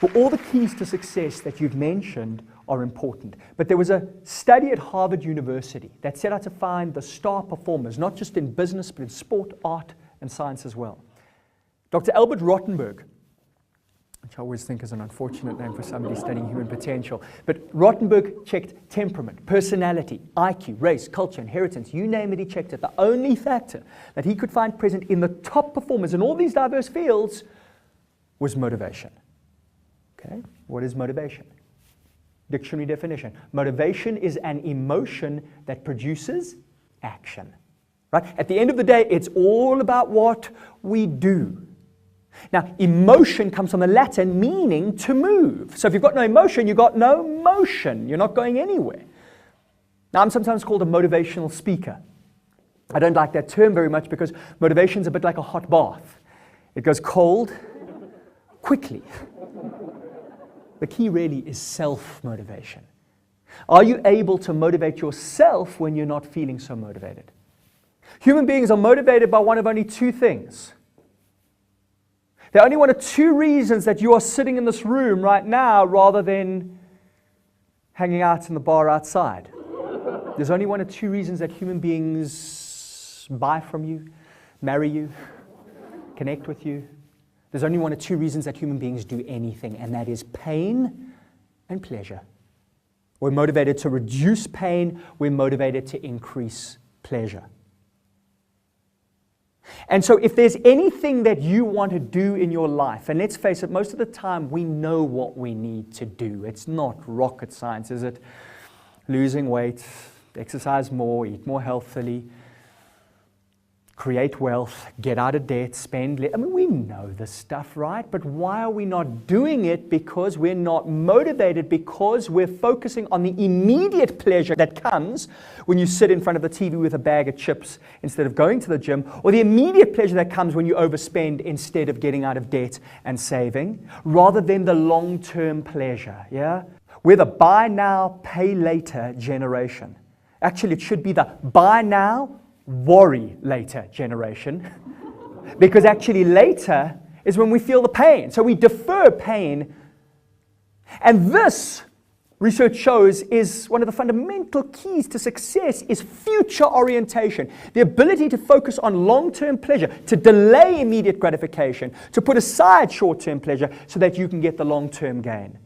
Well, all the keys to success that you've mentioned are important. But there was a study at Harvard University that set out to find the star performers, not just in business, but in sport, art, and science as well. Dr. Albert Rottenberg, which I always think is an unfortunate name for somebody studying human potential, but Rottenberg checked temperament, personality, IQ, race, culture, inheritance, you name it, he checked it. The only factor that he could find present in the top performers in all these diverse fields was motivation. Okay, what is motivation? Dictionary definition. Motivation is an emotion that produces action. Right? At the end of the day, it's all about what we do. Now, emotion comes from the Latin meaning to move. So if you've got no emotion, you've got no motion. You're not going anywhere. Now, I'm sometimes called a motivational speaker. I don't like that term very much because motivation is a bit like a hot bath. It goes cold quickly. The key really is self-motivation. Are you able to motivate yourself when you're not feeling so motivated? Human beings are motivated by one of only two things. There are only one of two reasons that you are sitting in this room right now rather than hanging out in the bar outside. There's only one of two reasons that human beings buy from you, marry you, connect with you. There's only one of two reasons that human beings do anything, and that is pain and pleasure. We're motivated to reduce pain. We're motivated to increase pleasure. And so if there's anything that you want to do in your life, and let's face it, most of the time we know what we need to do. It's not rocket science, is it? Losing weight, exercise more, eat more healthily, create wealth, get out of debt, spend less. I mean, we know this stuff, right? But why are we not doing it? Because we're not motivated, because we're focusing on the immediate pleasure that comes when you sit in front of the TV with a bag of chips instead of going to the gym, or the immediate pleasure that comes when you overspend instead of getting out of debt and saving, rather than the long-term pleasure, yeah? We're the buy now, pay later generation. Actually, it should be the buy now, worry later generation, because actually later is when we feel the pain. So we defer pain. And this, research shows, is one of the fundamental keys to success is future orientation. The ability to focus on long-term pleasure, to delay immediate gratification, to put aside short-term pleasure so that you can get the long-term gain.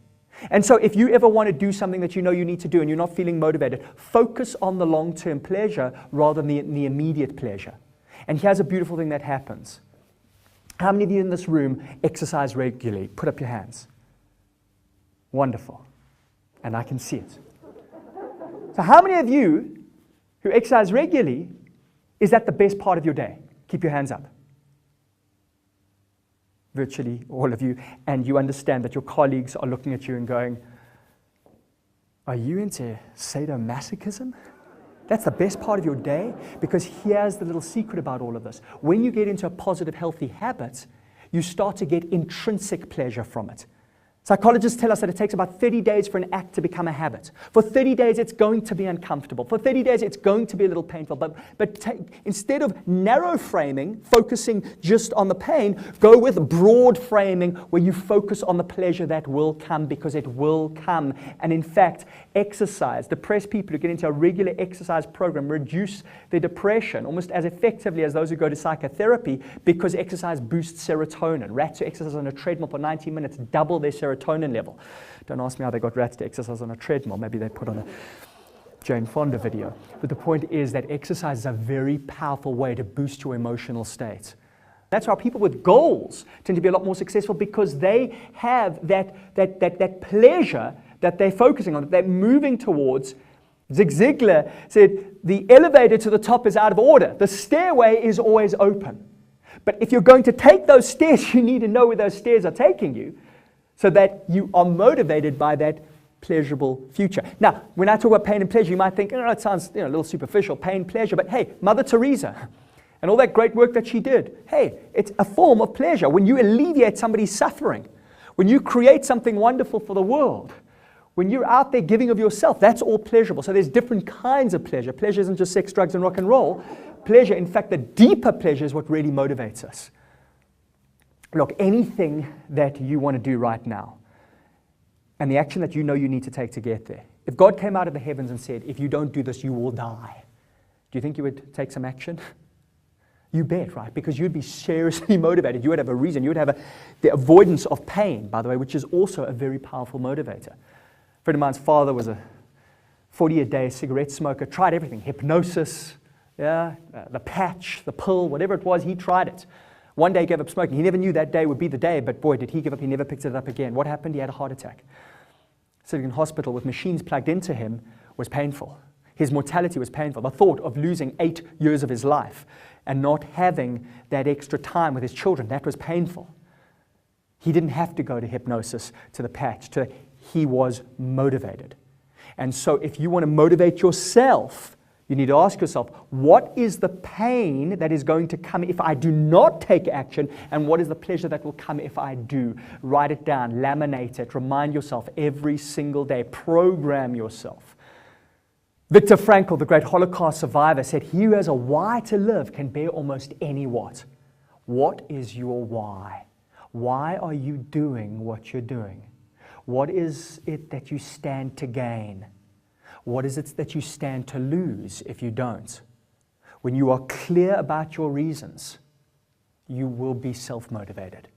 And so if you ever want to do something that you know you need to do and you're not feeling motivated, focus on the long-term pleasure rather than the immediate pleasure. And here's a beautiful thing that happens. How many of you in this room exercise regularly? Put up your hands. Wonderful. And I can see it. So how many of you who exercise regularly, is that the best part of your day? Keep your hands up. Virtually all of you, and you understand that your colleagues are looking at you and going, are you into sadomasochism? That's the best part of your day? Because here's the little secret about all of this. When you get into a positive, healthy habit, you start to get intrinsic pleasure from it. Psychologists tell us that it takes about 30 days for an act to become a habit. For 30 days, it's going to be uncomfortable. For 30 days, it's going to be a little painful. But instead of narrow framing, focusing just on the pain, go with broad framing where you focus on the pleasure that will come, because it will come. And in fact, exercise, depressed people who get into a regular exercise program reduce their depression almost as effectively as those who go to psychotherapy, because exercise boosts serotonin. Rats who exercise on a treadmill for 90 minutes double their serotonin level. Don't ask me how they got rats to exercise on a treadmill. Maybe they put on a Jane Fonda video. But the point is that exercise is a very powerful way to boost your emotional state. That's why people with goals tend to be a lot more successful, because they have that pleasure that they're focusing on, that they're moving towards. Zig Ziglar said, the elevator to the top is out of order. The stairway is always open. But if you're going to take those stairs, you need to know where those stairs are taking you, so that you are motivated by that pleasurable future. Now, when I talk about pain and pleasure, you might think, oh, it sounds a little superficial, pain, pleasure. But hey, Mother Teresa and all that great work that she did, hey, it's a form of pleasure. When you alleviate somebody's suffering, when you create something wonderful for the world, when you're out there giving of yourself, that's all pleasurable. So there's different kinds of pleasure. Pleasure isn't just sex, drugs, and rock and roll. Pleasure, in fact, the deeper pleasure is what really motivates us. Look, anything that you want to do right now, and the action that you know you need to take to get there. If God came out of the heavens and said, if you don't do this, you will die, do you think you would take some action? You bet, right? Because you'd be seriously motivated. You would have a reason. You would have the avoidance of pain, by the way, which is also a very powerful motivator. A friend of mine's father was a 40-a-day cigarette smoker, tried everything, hypnosis, the patch, the pill, whatever it was, he tried it. One day he gave up smoking. He never knew that day would be the day, but boy, did he give up. He never picked it up again. What happened? He had a heart attack. Sitting in hospital with machines plugged into him was painful. His mortality was painful. The thought of losing 8 years of his life and not having that extra time with his children, that was painful. He didn't have to go to hypnosis, to the patch. He was motivated. And so if you want to motivate yourself, you need to ask yourself, what is the pain that is going to come if I do not take action, and what is the pleasure that will come if I do? Write it down, laminate it, remind yourself every single day, program yourself. Viktor Frankl, the great Holocaust survivor, said, he who has a why to live can bear almost any what. What is your why? Why are you doing what you're doing? What is it that you stand to gain? What is it that you stand to lose if you don't? When you are clear about your reasons, you will be self-motivated.